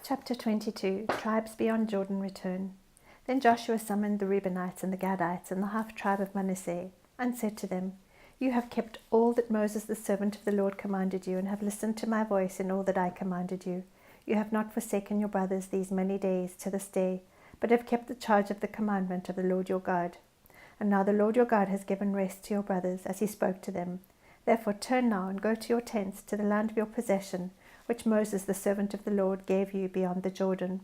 Chapter 22. Tribes beyond Jordan return. Then Joshua summoned the Reubenites and the Gadites and the half-tribe of Manasseh, and said to them, You have kept all that Moses the servant of the Lord commanded you, and have listened to my voice in all that I commanded you. You have not forsaken your brothers these many days to this day, but have kept the charge of the commandment of the Lord your God. And now the Lord your God has given rest to your brothers, as he spoke to them. Therefore turn now and go to your tents, to the land of your possession, which Moses the servant of the Lord gave you beyond the Jordan.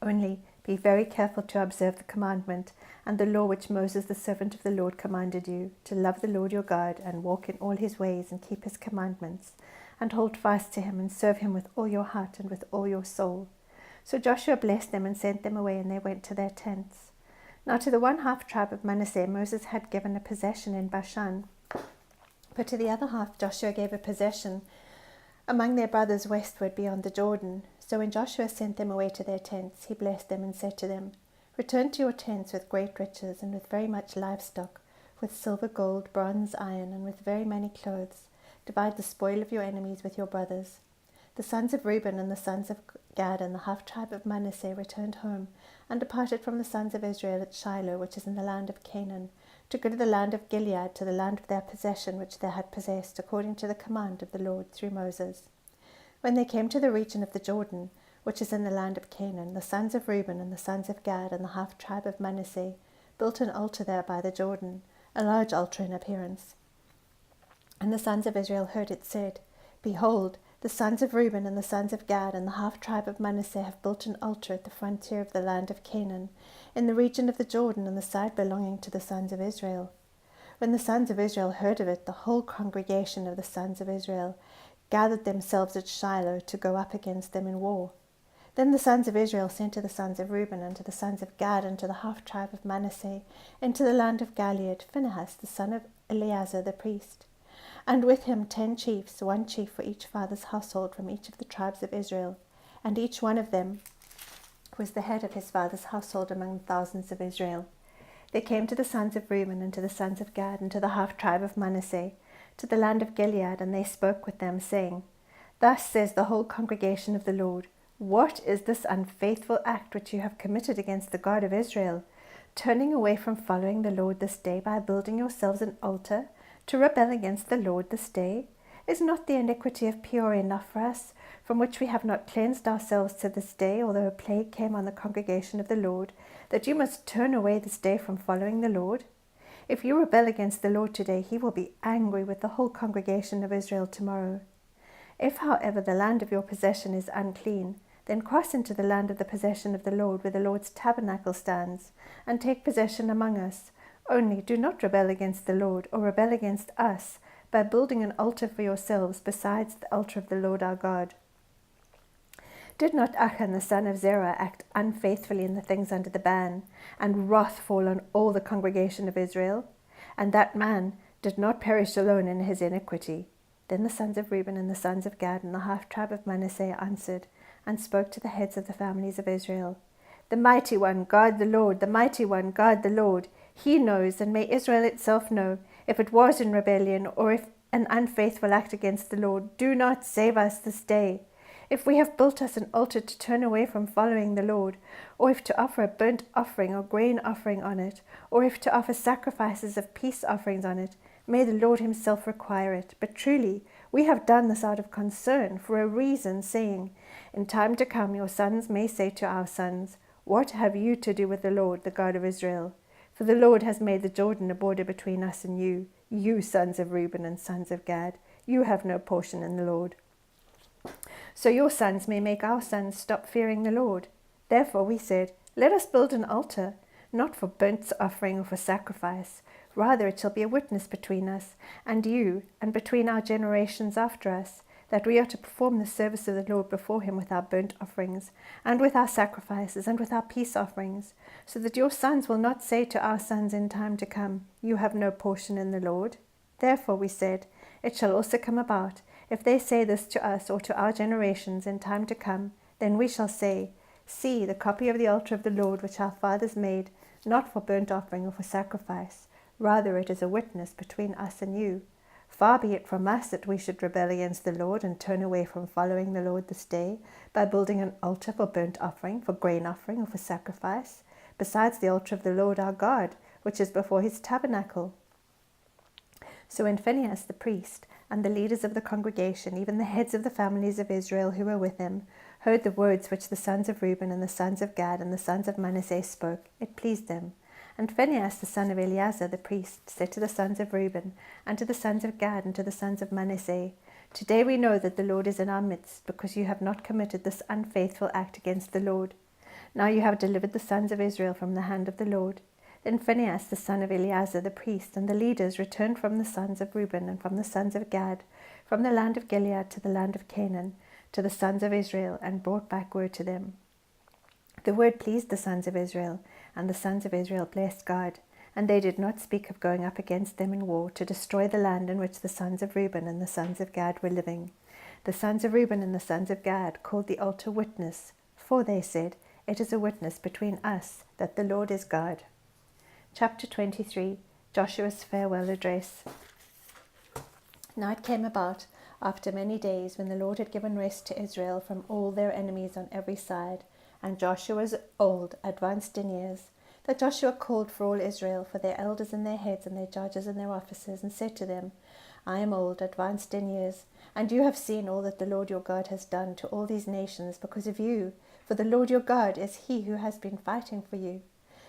Only be very careful to observe the commandment and the law which Moses the servant of the Lord commanded you, to love the Lord your God, and walk in all his ways, and keep his commandments, and hold fast to him, and serve him with all your heart and with all your soul. So Joshua blessed them and sent them away, and they went to their tents. Now to the one half tribe of Manasseh Moses had given a possession in Bashan, but to the other half Joshua gave a possession among their brothers westward beyond the Jordan. So when Joshua sent them away to their tents, he blessed them and said to them, Return to your tents with great riches, and with very much livestock, with silver, gold, bronze, iron, and with very many clothes. Divide the spoil of your enemies with your brothers. The sons of Reuben and the sons of Gad and the half-tribe of Manasseh returned home, and departed from the sons of Israel at Shiloh, which is in the land of Canaan, to go to the land of Gilead, to the land of their possession which they had possessed, according to the command of the Lord through Moses. When they came to the region of the Jordan, which is in the land of Canaan, the sons of Reuben and the sons of Gad and the half-tribe of Manasseh built an altar there by the Jordan, a large altar in appearance. And the sons of Israel heard it said, Behold, the sons of Reuben and the sons of Gad and the half-tribe of Manasseh have built an altar at the frontier of the land of Canaan, in the region of the Jordan on the side belonging to the sons of Israel. When the sons of Israel heard of it, the whole congregation of the sons of Israel gathered themselves at Shiloh to go up against them in war. Then the sons of Israel sent to the sons of Reuben and to the sons of Gad and to the half-tribe of Manasseh into the land of Gilead Phinehas the son of Eleazar the priest, and with him 10 chiefs, 1 chief for each father's household from each of the tribes of Israel, and each one of them was the head of his father's household among the thousands of Israel. They came to the sons of Reuben and to the sons of Gad and to the half-tribe of Manasseh, to the land of Gilead, and they spoke with them, saying, Thus says the whole congregation of the Lord, What is this unfaithful act which you have committed against the God of Israel, turning away from following the Lord this day by building yourselves an altar, to rebel against the Lord this day? Is not the iniquity of Peor enough for us, from which we have not cleansed ourselves to this day, although a plague came on the congregation of the Lord, that you must turn away this day from following the Lord? If you rebel against the Lord today, he will be angry with the whole congregation of Israel tomorrow. If, however, the land of your possession is unclean, then cross into the land of the possession of the Lord, where the Lord's tabernacle stands, and take possession among us. Only do not rebel against the Lord, or rebel against us, by building an altar for yourselves besides the altar of the Lord our God. Did not Achan the son of Zerah act unfaithfully in the things under the ban, and wrath fall on all the congregation of Israel? And that man did not perish alone in his iniquity. Then the sons of Reuben and the sons of Gad and the half-tribe of Manasseh answered, and spoke to the heads of the families of Israel. The mighty one, God the Lord, the mighty one, God the Lord, he knows, and may Israel itself know, if it was in rebellion, or if an unfaithful act against the Lord. Do not save us this day. If we have built us an altar to turn away from following the Lord, or if to offer a burnt offering or grain offering on it, or if to offer sacrifices of peace offerings on it, may the Lord himself require it. But truly, we have done this out of concern, for a reason, saying, In time to come your sons may say to our sons, What have you to do with the Lord, the God of Israel? For the Lord has made the Jordan a border between us and you, you sons of Reuben and sons of Gad. You have no portion in the Lord. So your sons may make our sons stop fearing the Lord. Therefore we said, Let us build an altar, not for burnt offering or for sacrifice. Rather it shall be a witness between us and you, and between our generations after us, that we are to perform the service of the Lord before him with our burnt offerings, and with our sacrifices, and with our peace offerings, so that your sons will not say to our sons in time to come, You have no portion in the Lord. Therefore we said, It shall also come about, if they say this to us or to our generations in time to come, then we shall say, See, the copy of the altar of the Lord which our fathers made, not for burnt offering or for sacrifice. Rather it is a witness between us and you. Far be it from us that we should rebel against the Lord and turn away from following the Lord this day by building an altar for burnt offering, for grain offering, or for sacrifice, besides the altar of the Lord our God, which is before his tabernacle. So when Phinehas the priest and the leaders of the congregation, even the heads of the families of Israel who were with him, heard the words which the sons of Reuben and the sons of Gad and the sons of Manasseh spoke, it pleased them. And Phinehas the son of Eleazar the priest said to the sons of Reuben and to the sons of Gad and to the sons of Manasseh, Today we know that the Lord is in our midst, because you have not committed this unfaithful act against the Lord. Now you have delivered the sons of Israel from the hand of the Lord. Then Phinehas the son of Eleazar the priest and the leaders returned from the sons of Reuben and from the sons of Gad, from the land of Gilead to the land of Canaan, to the sons of Israel, and brought back word to them. The word pleased the sons of Israel, and the sons of Israel blessed God, and they did not speak of going up against them in war to destroy the land in which the sons of Reuben and the sons of Gad were living. The sons of Reuben and the sons of Gad called the altar Witness, for they said, It is a witness between us that the Lord is God. Chapter 23, Joshua's farewell address. Now it came about, after many days, when the Lord had given rest to Israel from all their enemies on every side, and Joshua was old, advanced in years, that Joshua called for all Israel, for their elders and their heads and their judges and their officers, and said to them, I am old, advanced in years, and you have seen all that the Lord your God has done to all these nations because of you, for the Lord your God is he who has been fighting for you.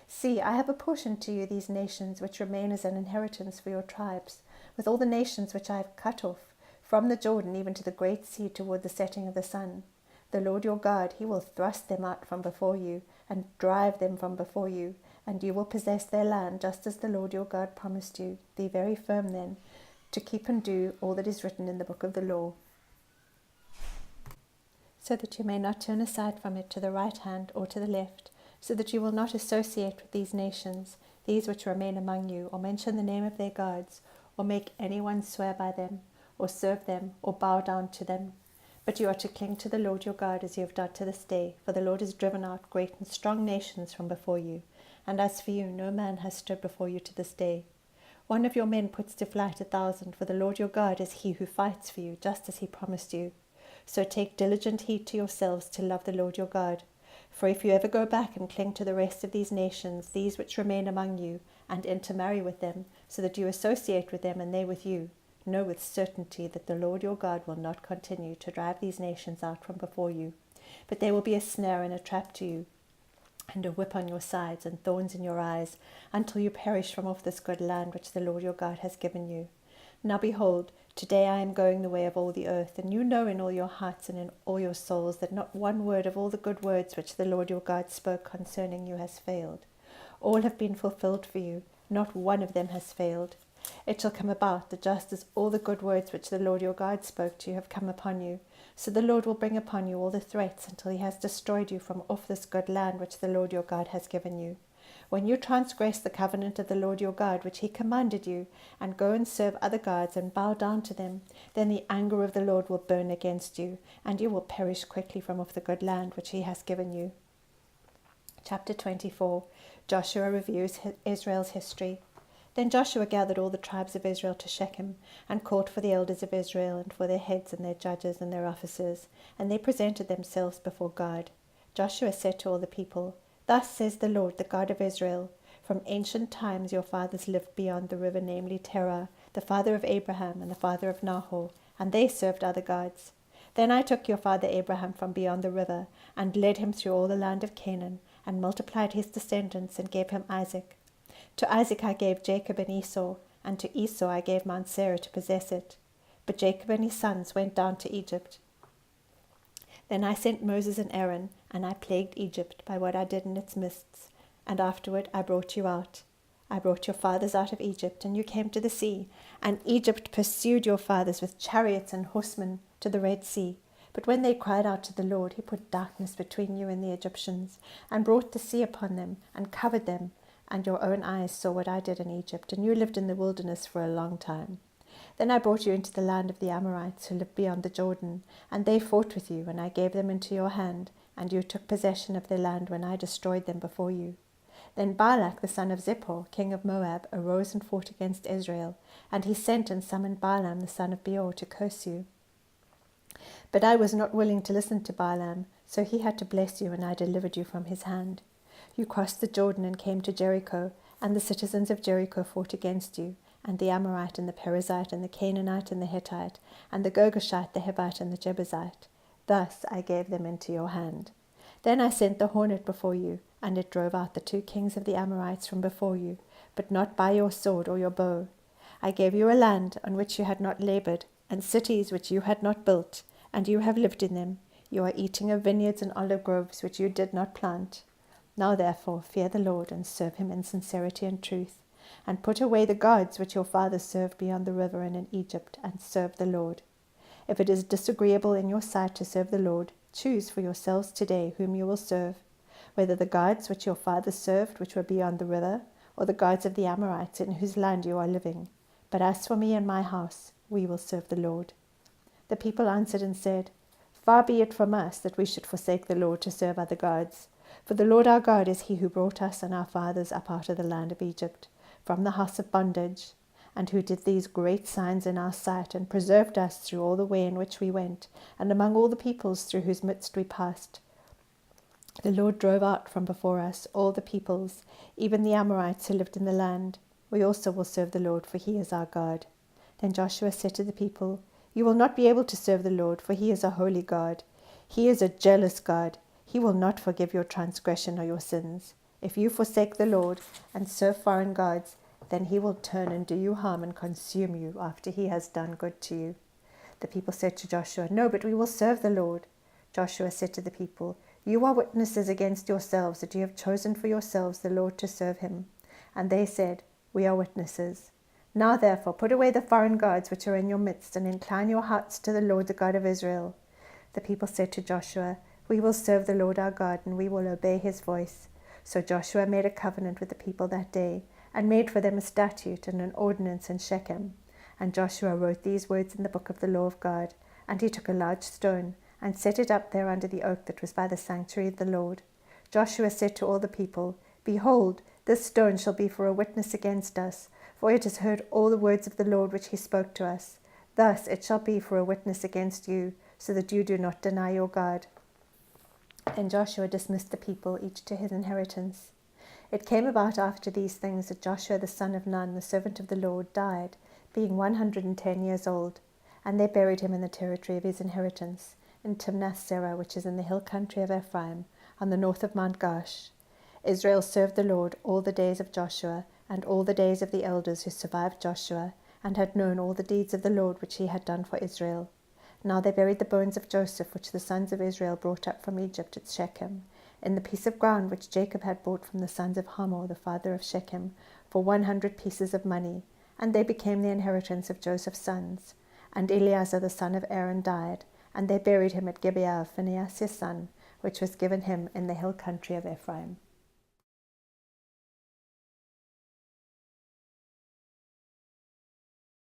See, I have apportioned to you these nations which remain as an inheritance for your tribes, with all the nations which I have cut off, from the Jordan even to the great sea toward the setting of the sun. The Lord your God, he will thrust them out from before you, and drive them from before you, and you will possess their land, just as the Lord your God promised you. Be very firm then, to keep and do all that is written in the book of the law, so that you may not turn aside from it to the right hand or to the left, so that you will not associate with these nations, these which remain among you, or mention the name of their gods, or make anyone swear by them, or serve them, or bow down to them. But you are to cling to the Lord your God as you have done to this day, for the Lord has driven out great and strong nations from before you. And as for you, no man has stood before you to this day. One of your men puts to flight 1,000, for the Lord your God is he who fights for you, just as he promised you. So take diligent heed to yourselves to love the Lord your God. For if you ever go back and cling to the rest of these nations, these which remain among you, and intermarry with them, so that you associate with them and they with you, know with certainty that the Lord your God will not continue to drive these nations out from before you, but they will be a snare and a trap to you, and a whip on your sides and thorns in your eyes, until you perish from off this good land which the Lord your God has given you. Now behold, today I am going the way of all the earth, and you know in all your hearts and in all your souls that not one word of all the good words which the Lord your God spoke concerning you has failed. All have been fulfilled for you, not one of them has failed. It shall come about that just as all the good words which the Lord your God spoke to you have come upon you, so the Lord will bring upon you all the threats until he has destroyed you from off this good land which the Lord your God has given you. When you transgress the covenant of the Lord your God which he commanded you, and go and serve other gods and bow down to them, then the anger of the Lord will burn against you, and you will perish quickly from off the good land which he has given you. Chapter 24. Joshua reviews Israel's history. Then Joshua gathered all the tribes of Israel to Shechem, and called for the elders of Israel, and for their heads and their judges and their officers, and they presented themselves before God. Joshua said to all the people, Thus says the Lord, the God of Israel, from ancient times your fathers lived beyond the river, namely Terah, the father of Abraham and the father of Nahor, and they served other gods. Then I took your father Abraham from beyond the river, and led him through all the land of Canaan, and multiplied his descendants, and gave him Isaac. To Isaac I gave Jacob and Esau, and to Esau I gave Mount Seir to possess it. But Jacob and his sons went down to Egypt. Then I sent Moses and Aaron, and I plagued Egypt by what I did in its midst, and afterward I brought you out. I brought your fathers out of Egypt, and you came to the sea, and Egypt pursued your fathers with chariots and horsemen to the Red Sea. But when they cried out to the Lord, he put darkness between you and the Egyptians, and brought the sea upon them, and covered them, and your own eyes saw what I did in Egypt, and you lived in the wilderness for a long time. Then I brought you into the land of the Amorites, who lived beyond the Jordan, and they fought with you, and I gave them into your hand, and you took possession of their land when I destroyed them before you. Then Balak the son of Zippor, king of Moab, arose and fought against Israel, and he sent and summoned Balaam the son of Beor to curse you. But I was not willing to listen to Balaam, so he had to bless you, and I delivered you from his hand. You crossed the Jordan and came to Jericho, and the citizens of Jericho fought against you, and the Amorite and the Perizzite and the Canaanite and the Hittite, and the Girgashite, the Hivite and the Jebusite. Thus I gave them into your hand. Then I sent the hornet before you, and it drove out the 2 kings of the Amorites from before you, but not by your sword or your bow. I gave you a land on which you had not laboured, and cities which you had not built, and you have lived in them. You are eating of vineyards and olive groves which you did not plant. Now therefore fear the Lord, and serve him in sincerity and truth, and put away the gods which your fathers served beyond the river and in Egypt, and serve the Lord. If it is disagreeable in your sight to serve the Lord, choose for yourselves today whom you will serve, whether the gods which your fathers served, which were beyond the river, or the gods of the Amorites in whose land you are living. But as for me and my house, we will serve the Lord. The people answered and said, Far be it from us that we should forsake the Lord to serve other gods. For the Lord our God is he who brought us and our fathers up out of the land of Egypt, from the house of bondage, and who did these great signs in our sight, and preserved us through all the way in which we went, and among all the peoples through whose midst we passed. The Lord drove out from before us all the peoples, even the Amorites who lived in the land. We also will serve the Lord, for he is our God. Then Joshua said to the people, You will not be able to serve the Lord, for he is a holy God. He is a jealous God. He will not forgive your transgression or your sins. If you forsake the Lord and serve foreign gods, then he will turn and do you harm and consume you after he has done good to you. The people said to Joshua, No, but we will serve the Lord. Joshua said to the people, You are witnesses against yourselves that you have chosen for yourselves the Lord to serve him. And they said, We are witnesses. Now therefore put away the foreign gods which are in your midst, and incline your hearts to the Lord, the God of Israel. The people said to Joshua, We will serve the Lord our God, and we will obey his voice. So Joshua made a covenant with the people that day, and made for them a statute and an ordinance in Shechem. And Joshua wrote these words in the book of the law of God. And he took a large stone, and set it up there under the oak that was by the sanctuary of the Lord. Joshua said to all the people, Behold, this stone shall be for a witness against us, for it has heard all the words of the Lord which he spoke to us. Thus it shall be for a witness against you, so that you do not deny your God. Then Joshua dismissed the people, each to his inheritance. It came about after these things that Joshua the son of Nun, the servant of the Lord, died, being 110 years old, and they buried him in the territory of his inheritance, in Timnath-serah, which is in the hill country of Ephraim, on the north of Mount Gaash. Israel served the Lord all the days of Joshua, and all the days of the elders who survived Joshua, and had known all the deeds of the Lord which he had done for Israel. Now they buried the bones of Joseph, which the sons of Israel brought up from Egypt at Shechem, in the piece of ground which Jacob had bought from the sons of Hamor, the father of Shechem, for 100 pieces of money, and they became the inheritance of Joseph's sons. And Eleazar the son of Aaron died, and they buried him at Gibeah of Phinehas his son, which was given him in the hill country of Ephraim.